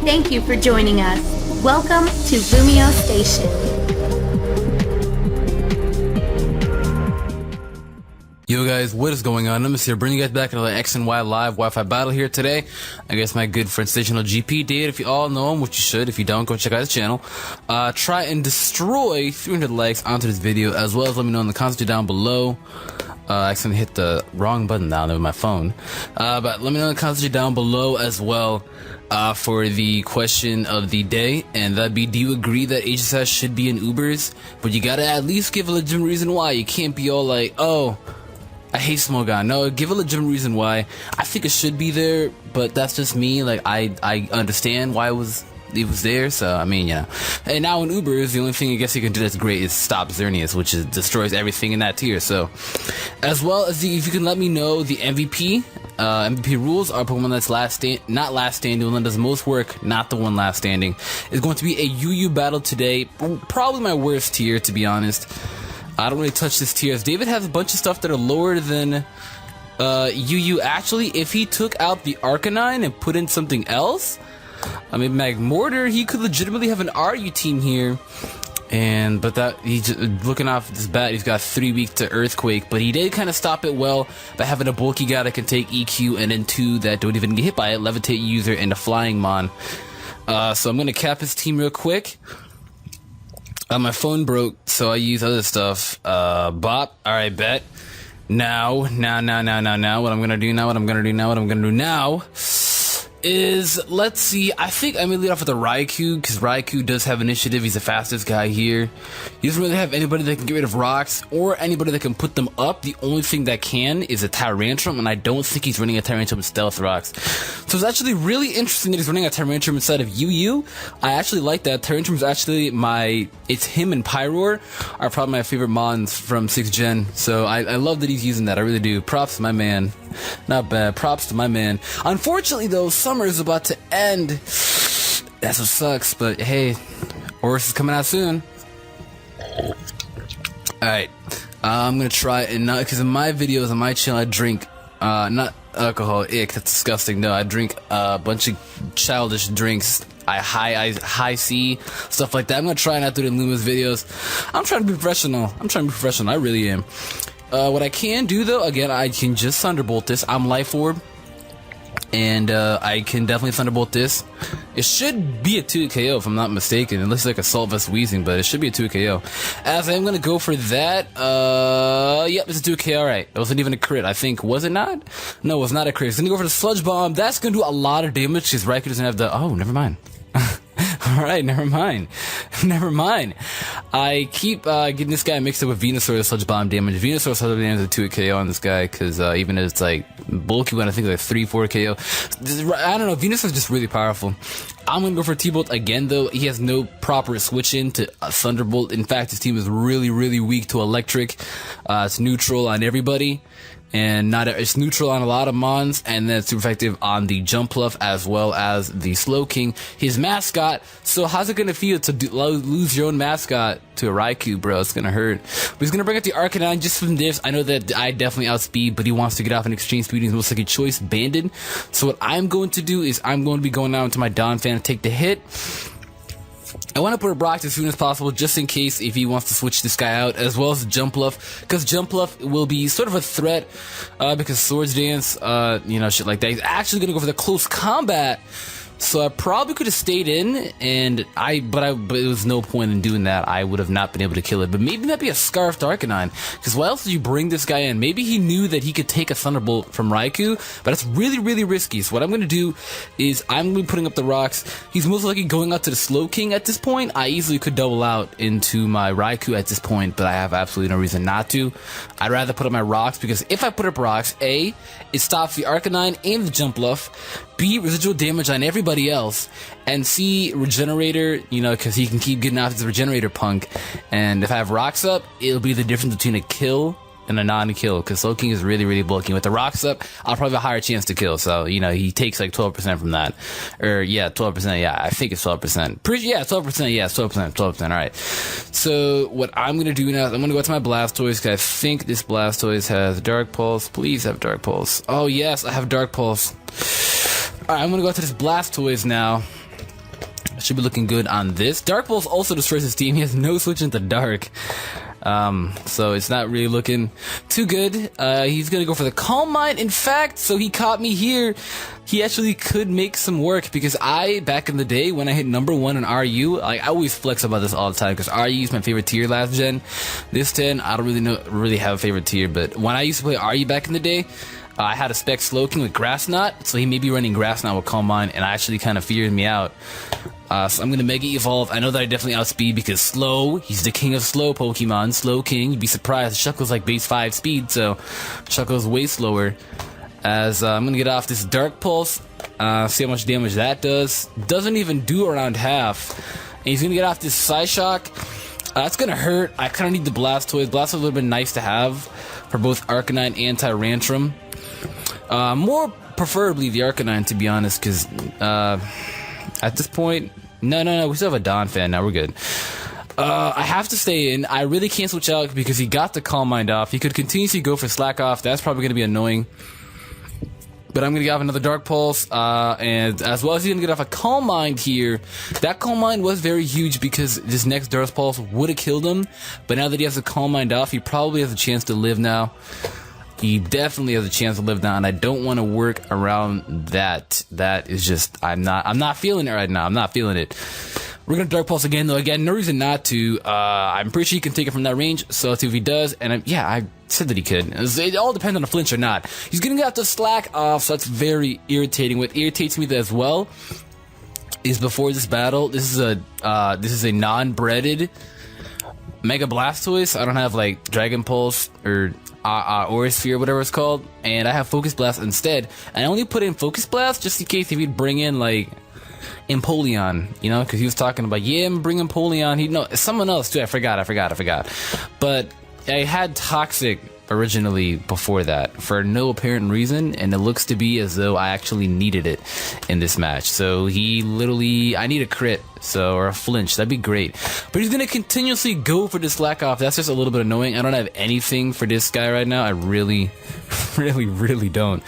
Thank you for joining us. Welcome to LumioseStation. Yo guys, what is going on? Numbnexus here, bringing you guys back into the X and Y live Wi-Fi battle here today. I guess my good friend Stational GP did. If you all know him, which you should. If you don't, go check out his channel. Try and destroy 300 likes onto this video, as well as let me know in the comments down below. I accidentally hit the wrong button down there with my phone. But let me know in the comments down below as well for the question of the day, and that'd be: do you agree that HSS should be in Ubers? But you gotta at least give a legitimate reason why. You can't be all like, oh, I hate Smogon. No, give a legitimate reason why. I think it should be there, but that's just me. Like, I understand why it was there, so I mean, yeah. And now in Ubers, the only thing I guess you can do that's great is stop Xerneas, which destroys everything in that tier. So, as well as if you can let me know the MVP. MVP rules are Pokemon that's not last standing, the one that does most work, not the one last standing. It's going to be a UU battle today. Probably my worst tier, to be honest. I don't really touch this tier, as David has a bunch of stuff that are lower than UU. Actually, if he took out the Arcanine and put in something else, I mean, Magmortar, he could legitimately have an RU team here. But that, he's looking off this bat, he's got 3 weeks to Earthquake, but he did kind of stop it well by having a bulky guy that can take EQ, and then two that don't even get hit by it, Levitate User and a Flying Mon. So I'm gonna cap his team real quick. My phone broke, so I use other stuff. Bop, alright, bet. Now, what I'm gonna do now is, let's see, I think I'm gonna lead off with a Raikou, because Raikou does have initiative. He's the fastest guy here. He doesn't really have anybody that can get rid of rocks, or anybody that can put them up. The only thing that can is a Tyrantrum, and I don't think he's running a Tyrantrum with Stealth Rocks. So it's actually really interesting that he's running a Tyrantrum instead of UU. I actually like that. Tyrantrum is actually it's him and Pyroar are probably my favorite mons from 6th gen, so I love that he's using that. I really do. Props to my man. Not bad. Props to my man. Unfortunately, though, summer is about to end. That's what sucks, but hey, Horus is coming out soon. Alright, I'm gonna try and not, because in my videos on my channel I drink, not alcohol, ick, that's disgusting. No, I drink a bunch of childish drinks. I high C, stuff like that. I'm gonna try not to do it in Luma's videos. I'm trying to be professional. I really am. What I can do, though, again, I can just Thunderbolt this. I'm Life Orb, and I can definitely Thunderbolt this. It should be a 2 KO if I'm not mistaken. It looks like Assault Vest Wheezing, but it should be a 2 KO. As I'm gonna go for that, yep, it's a 2 KO, alright. It wasn't even a crit, I think. Was it not? No, it was not a crit. It's gonna go for the Sludge Bomb. That's gonna do a lot of damage, because Raikou doesn't have the... Oh, never mind. Alright, never mind. I keep getting this guy mixed up with Venusaur, the Sludge Bomb damage. Venusaur Sludge damage is a 2 KO on this guy, because even if it's like bulky one, I think like 3-4 KO. I don't know, Venusaur is just really powerful. I'm gonna go for T-Bolt again, though. He has no proper switch in to Thunderbolt. In fact, his team is really, really weak to Electric. It's neutral on everybody, and it's neutral on a lot of mons, and then it's super effective on the Jumpluff as well as the Slowking, his mascot. So how's it gonna feel to lose your own mascot to a Raikou, bro? It's gonna hurt. But he's gonna bring out the Arcanine just from this. I know that I definitely outspeed, but he wants to get off an exchange speed. He's most likely choice banded. So what I'm going to do is I'm going to be going out into my Don Fan and take the hit. I want to put a Brock as soon as possible, just in case if he wants to switch this guy out, as well as Jumpluff, because Jumpluff will be sort of a threat, because Swords Dance, shit like that. He's actually going to go for the close combat, so I probably could have stayed in, but it was no point in doing that. I would have not been able to kill it. But maybe that'd be a Scarfed Arcanine, because why else did you bring this guy in? Maybe he knew that he could take a Thunderbolt from Raikou, but it's really, really risky. So what I'm going to do is I'm going to be putting up the rocks. He's most likely going out to the Slowking at this point. I easily could double out into my Raikou at this point, but I have absolutely no reason not to. I'd rather put up my rocks, because if I put up rocks, A, it stops the Arcanine and the Jumpluff, B, residual damage on everybody else, and C, Regenerator, because he can keep getting out his Regenerator punk. And if I have rocks up, it'll be the difference between a kill and a non-kill, because Slowking is really, really bulky. With the rocks up, I'll probably have a higher chance to kill, so, he takes like 12% from that. Or, yeah, 12%, yeah, I think it's 12%. 12%, alright. So, what I'm gonna do now is I'm gonna go to my Blastoise, because I think this Blastoise has Dark Pulse. Please have Dark Pulse. Oh, yes, I have Dark Pulse. Alright, I'm gonna go to this Blastoise now. Should be looking good on this. Dark Pulse also destroys his team. He has no switch into Dark. So it's not really looking too good. He's gonna go for the Calm Mind. In fact, so he caught me here. He actually could make some work, because back in the day, when I hit #1 in RU, I always flex about this all the time, because RU is my favorite tier last gen. This 10, I don't really have a favorite tier, but when I used to play RU back in the day, I had a spec Slowking with Grass Knot, so he may be running Grass Knot with Calm Mind, and actually kind of feared me out. So I'm going to Mega Evolve. I know that I definitely outspeed, because Slow, he's the king of slow Pokemon, Slowking. You'd be surprised, Shuckle's like base 5 speed, so Shuckle's way slower. As I'm going to get off this Dark Pulse, see how much damage that does. Doesn't even do around half. And he's going to get off this Psyshock. That's going to hurt. I kind of need the Blastoise. Blastoise would have been nice to have for both Arcanine and Tyrantrum. More preferably the Arcanine, to be honest, because at this point, no, we still have a Donphan now, we're good. I have to stay in. I really can't switch out because he got the Calm Mind off. He could continuously go for Slack Off. That's probably going to be annoying. But I'm going to get off another Dark Pulse, and as well as he's going to get off a Calm Mind here. That Calm Mind was very huge, because this next Dark Pulse would have killed him. But now that he has the Calm Mind off, he probably has a chance to live now. He definitely has a chance to live now, and I don't want to work around that. That is just, I'm not feeling it right now. I'm not feeling it. We're going to Dark Pulse again, though. Again, no reason not to. I'm pretty sure he can take it from that range, so let's see if he does. And I said that he could. It all depends on the flinch or not. He's going to get the Slack Off, so that's very irritating. What irritates me as well is before this battle, this is a non-breaded Mega Blastoise. I don't have like Dragon Pulse or Aura Sphere, whatever it's called, and I have Focus Blast instead. And I only put in Focus Blast just in case if he'd bring in like Empoleon, you know, because he was talking about, yeah, I'm bringing Empoleon. Someone else too. I forgot. But I had Toxic originally before that for no apparent reason, and it looks to be as though I actually needed it in this match. So I need a crit, or a flinch. That'd be great. But he's gonna continuously go for this Slack Off. That's just a little bit annoying. I don't have anything for this guy right now. I really don't.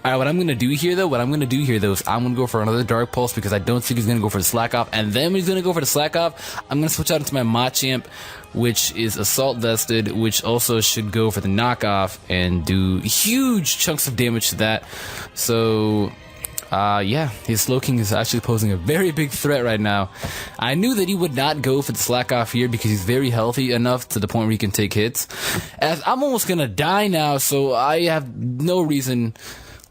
Alright, what I'm gonna do here though is I'm gonna go for another Dark Pulse, because I don't think he's gonna go for the Slack Off. And then when he's gonna go for the Slack Off, I'm gonna switch out into my Machamp, which is Assault Vested, which also should go for the knockoff and do huge chunks of damage to that. So his Slowking is actually posing a very big threat right now. I knew that he would not go for the Slack Off here, because he's very healthy enough to the point where he can take hits. As I'm almost gonna die now, so I have no reason.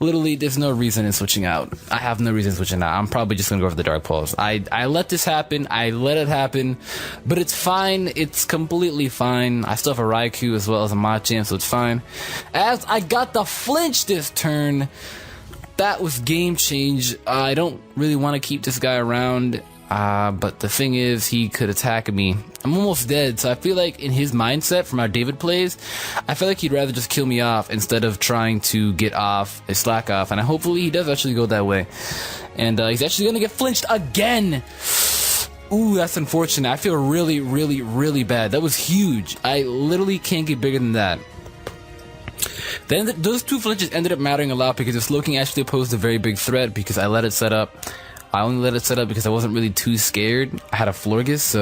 Literally, there's no reason in switching out. I have no reason in switching out. I'm probably just gonna go for the Dark Pulse. I let this happen. I let it happen. But it's fine. It's completely fine. I still have a Raikou as well as a Machamp, so it's fine. As I got the flinch this turn, that was game change. I don't really want to keep this guy around. But the thing is, he could attack me. I'm almost dead, so I feel like in his mindset from how David plays, I feel like he'd rather just kill me off instead of trying to get off a Slack Off, and hopefully he does actually go that way. And he's actually gonna get flinched again. Ooh, that's unfortunate. I feel really bad. That was huge. I literally can't get bigger than that. Then those two flinches ended up mattering a lot, because the Slowking actually posed a very big threat, because I let it set up. I only let it set up because I wasn't really too scared. I had a Florges,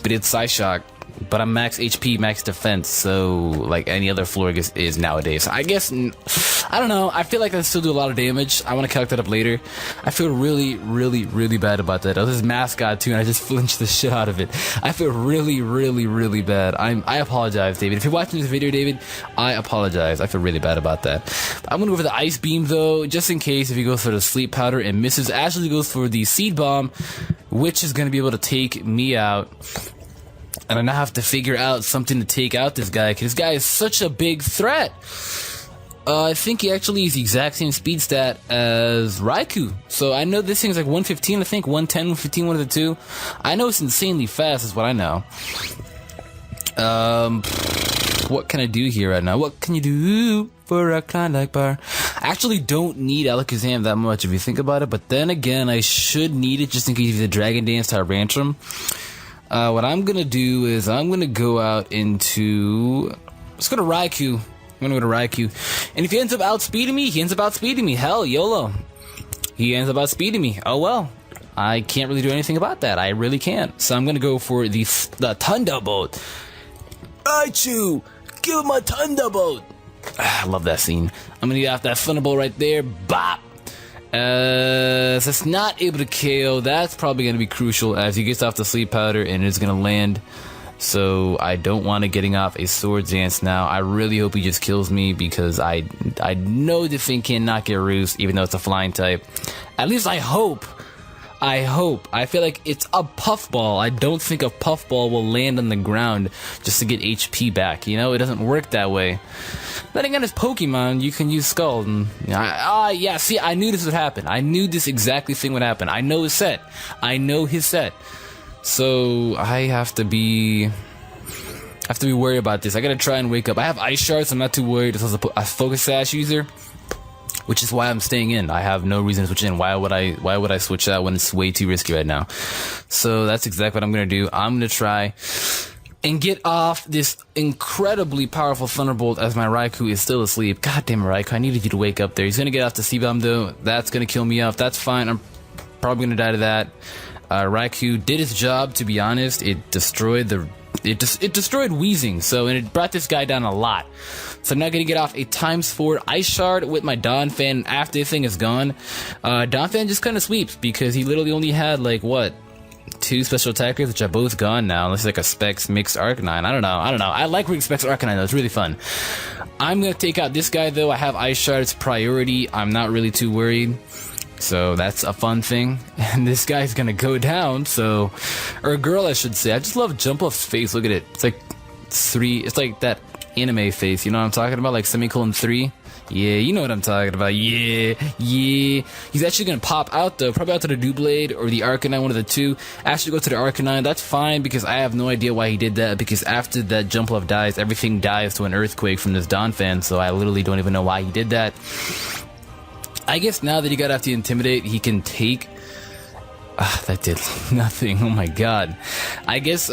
but it's Psyshock. But I'm max HP, max defense, so like any other Florges is nowadays. So I guess, I don't know, I feel like I still do a lot of damage. I want to calculate that up later. I feel really bad about that. I was his mascot too, and I just flinched the shit out of it. I feel really bad. I apologize, David. If you're watching this video, David, I apologize. I feel really bad about that. I'm gonna go for the Ice Beam though, just in case if he goes for the Sleep Powder and misses. Ashley goes for the Seed Bomb, which is gonna be able to take me out. And I now have to figure out something to take out this guy, because this guy is such a big threat. I think he actually is the exact same speed stat as Raikou. So I know this thing's like 115, I think. 110, 115, one of the two. I know it's insanely fast, is what I know. What can I do here right now? What can you do for a kind like bar? I actually don't need Alakazam that much if you think about it. But then again, I should need it just in case of the Dragon Dance Tyrantrum. What I'm gonna do is I'm gonna go out into, let's go to Raikou. I'm gonna go to Raikou, and if he ends up outspeeding me, he ends up outspeeding me. Hell, YOLO. He ends up outspeeding me. Oh well. I can't really do anything about that. I really can't. So I'm gonna go for the Thunderbolt. Raichu, give my Thunderbolt. I love that scene. I'm gonna get off that Thunderbolt right there. Bop. So it's not able to KO. That's probably gonna be crucial as he gets off the Sleep Powder and it's gonna land. So I don't want to getting off a Swords Dance now. I really hope he just kills me because I know the thing cannot get Roost, even though it's a flying type. At least I hope. I feel like it's a Puffball. I don't think a Puffball will land on the ground just to get HP back. You know, it doesn't work that way. Then again, as Pokemon, you can use Skull. And, yeah, see, I knew this would happen. I knew this exactly thing would happen. I know his set. So I have to be worried about this. I gotta try and wake up. I have Ice Shards, so I'm not too worried. This is a Focus Sash user, which is why I'm staying in. I have no reason to switch in. Why would I switch out when it's way too risky right now? So that's exactly what I'm gonna do. I'm gonna try and get off this incredibly powerful Thunderbolt as my Raikou is still asleep. God damn it, Raikou, I needed you to wake up there. He's gonna get off the C-Bomb though. That's gonna kill me off. That's fine. I'm probably gonna die to that. Raikou did its job, to be honest. It destroyed Weezing, and it brought this guy down a lot. So I'm now gonna get off a ×4 Ice Shard with my Donphan after this thing is gone. Donphan just kind of sweeps because he literally only had like what, 2 special attackers, which are both gone now, unless it's like a Specs mixed Arcanine. I don't know. I like reading Specs Arcanine though, it's really fun. I'm gonna take out this guy though. I have Ice Shard's priority. I'm not really too worried. So that's a fun thing. And this guy's gonna go down, so, or a girl I should say. I just love Jumpluff's face. Look at it. It's like that anime face, you know what I'm talking about? Like semicolon 3. Yeah, you know what I'm talking about. Yeah. He's actually gonna pop out though, probably out to the Doublade or the Arcanine, one of the two. Actually go to the Arcanine, that's fine because I have no idea why he did that, because after that Jumpluff dies, everything dies to an Earthquake from this Donphan, so I literally don't even know why he did that. I guess now that he got off the Intimidate, he can take... that did nothing. Oh my god. I guess,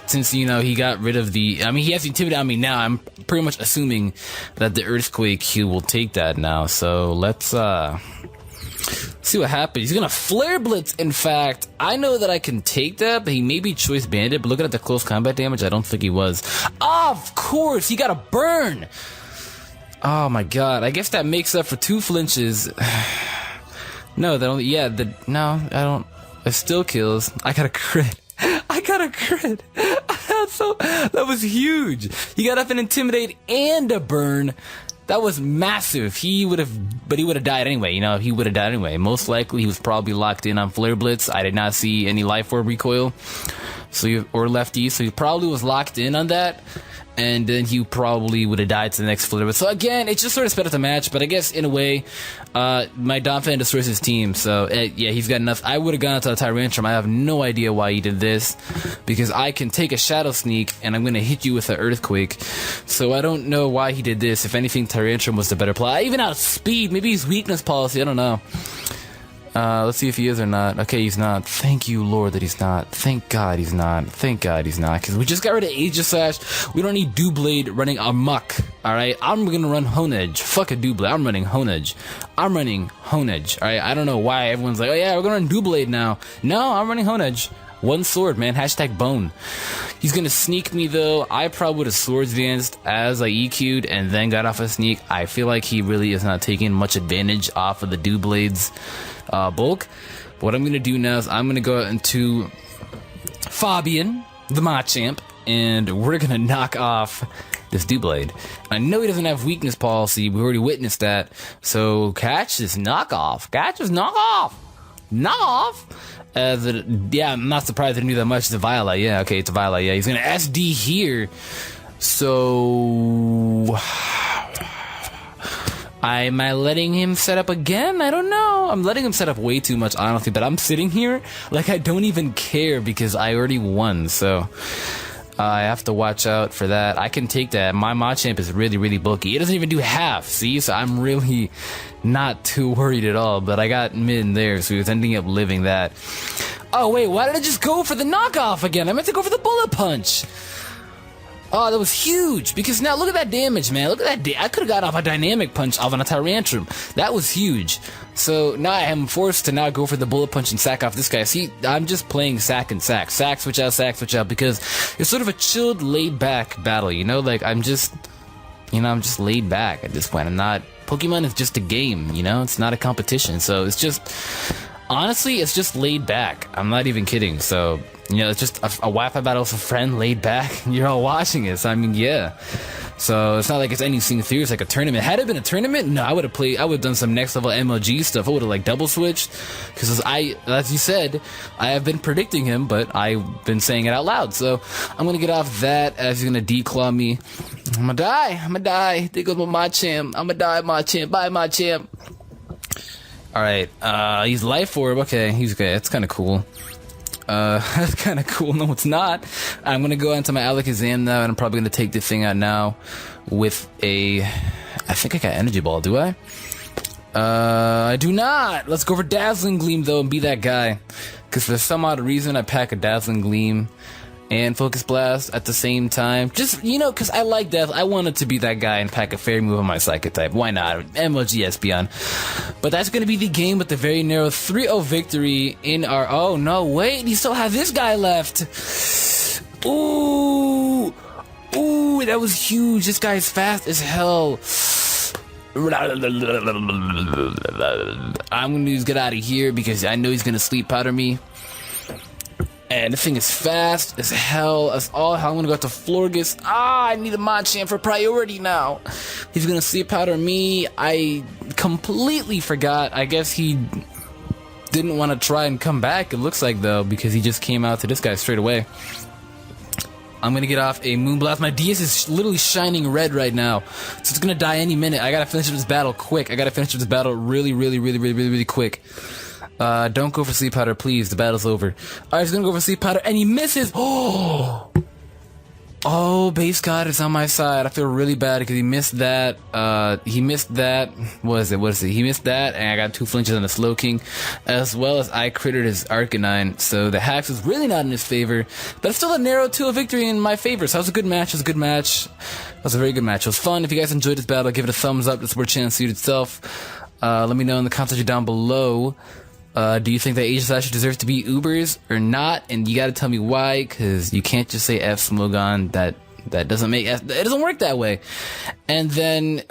since, you know, he got rid of the... I mean, he has the Intimidate on me now. I'm pretty much assuming that the Earthquake, he will take that now. So, let's, see what happens. He's gonna Flare Blitz, in fact. I know that I can take that, but he may be Choice Banded. But looking at the close combat damage, I don't think he was. Of course! He got a burn! Oh my god, I guess that makes up for 2 flinches. No, that only, yeah, no, I don't, it still kills. I got a crit. That was huge. He got up an Intimidate and a burn. That was massive. He would have died anyway, you know, he would have died anyway. Most likely, he was probably locked in on Flare Blitz. I did not see any Life Orb recoil. Or lefty, so he probably was locked in on that. And then he probably would have died to the next Flare Blitz. So again, it just sort of sped up the match, but I guess in a way, my Donphan destroys his team. So yeah, he's got enough. I would have gone to the Tyrantrum. I have no idea why he did this, because I can take a Shadow Sneak and I'm gonna hit you with an Earthquake. So I don't know why he did this. If anything, Tyrantrum was the better play. Even out of speed, maybe he's weakness policy. I don't know. Let's see if he is or not. Okay, he's not. Thank you, Lord, that he's not. Thank God he's not. Thank God he's not. Because we just got rid of Aegislash. We don't need Doublade running amok. Alright? I'm gonna run Honedge. Fuck a Doublade. I'm running Honedge. Alright? I don't know why everyone's like, oh yeah, we're gonna run Doublade now. No, I'm running Honedge. One sword, man. Hashtag bone. He's gonna sneak me though. I probably would have Swords Danced as I EQ'd and then got off a sneak. I feel like he really is not taking much advantage off of the Doublade's bulk. But what I'm gonna do now is I'm gonna go out into Fabian, the Machamp, and we're gonna knock off this Doublade. I know he doesn't have weakness policy. We already witnessed that. So catch this knockoff. Yeah, I'm not surprised I didn't do that much. It's a Violet. Yeah, okay, it's a Violet. Yeah, he's gonna SD here. So am I letting him set up again? I don't know. I'm letting him set up way too much, honestly, but I'm sitting here like I don't even care because I already won, so I have to watch out for that. I can take that. My Machamp is really, really bulky. It doesn't even do half, see? So I'm really not too worried at all, but I got mid there, so he was ending up living that. Oh, wait, why did I just go for the knockoff again? I meant to go for the Bullet Punch. Oh, that was huge, because now look at that damage, man. Look at that. I could have got off a dynamic punch off on a Tyrantrum. That was huge. So now I am forced to now go for the bullet punch and sack off this guy. See, I'm just playing sack and sack. Sack, switch out, because it's sort of a chilled, laid-back battle, you know? Like, I'm just laid back at this point. I'm not... Pokemon is just a game, you know? It's not a competition. So it's just... Honestly, it's just laid back. I'm not even kidding. So, you know, it's just a Wi-Fi battle with a friend laid back. You're all watching it. So, I mean, yeah. So, it's not like it's anything serious like a tournament. Had it been a tournament, no, I would have done some next level MLG stuff. I would have, like, double switched. Because as you said, I have been predicting him, but I've been saying it out loud. So, I'm going to get off that as he's going to declaw me. I'm gonna die. There goes my Machamp. I'm gonna die, Machamp. Bye, Machamp. Alright, he's Life Orb. Okay, he's good. That's kind of cool. That's kind of cool. No, it's not. I'm gonna go into my Alakazam now, and I'm probably gonna take this thing out now with a... I think I got Energy Ball, do I? I do not! Let's go for Dazzling Gleam, though, and be that guy. Because for some odd reason, I pack a Dazzling Gleam and Focus Blast at the same time. Just, you know, because I like Death. I wanted to be that guy and pack a Fairy move on my Psychic type. Why not? MLG Espeon. But that's going to be the game with the very narrow 3-0 victory in our... Oh, no, wait. You still have this guy left. Ooh. Ooh, that was huge. This guy is fast as hell. I'm going to just get out of here because I know he's going to Sleep Powder me. And the thing is fast as hell. As all hell. I'm gonna go to Florges. I need a Machamp for priority now. He's gonna Sleep Powder me. I completely forgot. I guess he didn't want to try and come back, it looks like, though, because he just came out to this guy straight away. I'm gonna get off a Moonblast. My DS is literally shining red right now, so it's gonna die any minute. I gotta finish this battle quick. I gotta finish this battle really quick. Don't go for Sleep Powder, please. The battle's over. Alright, he's gonna go for Sleep Powder, and he misses! Oh! Oh, Base God is on my side. I feel really bad because he missed that. He missed that. What is it? He missed that, and I got 2 flinches on the Slowking, as well as I crittered his Arcanine, so the hacks was really not in his favor, but it's still a narrow 2-0 victory in my favor, so that was a good match. It was a very good match. It was fun. If you guys enjoyed this battle, give it a thumbs up. The support channel suit itself. Let me know in the comments section down below. Do you think that Aegislash deserves to be Ubers or not? And you gotta tell me why, because you can't just say F Smogon. That doesn't make... It doesn't work that way. And then,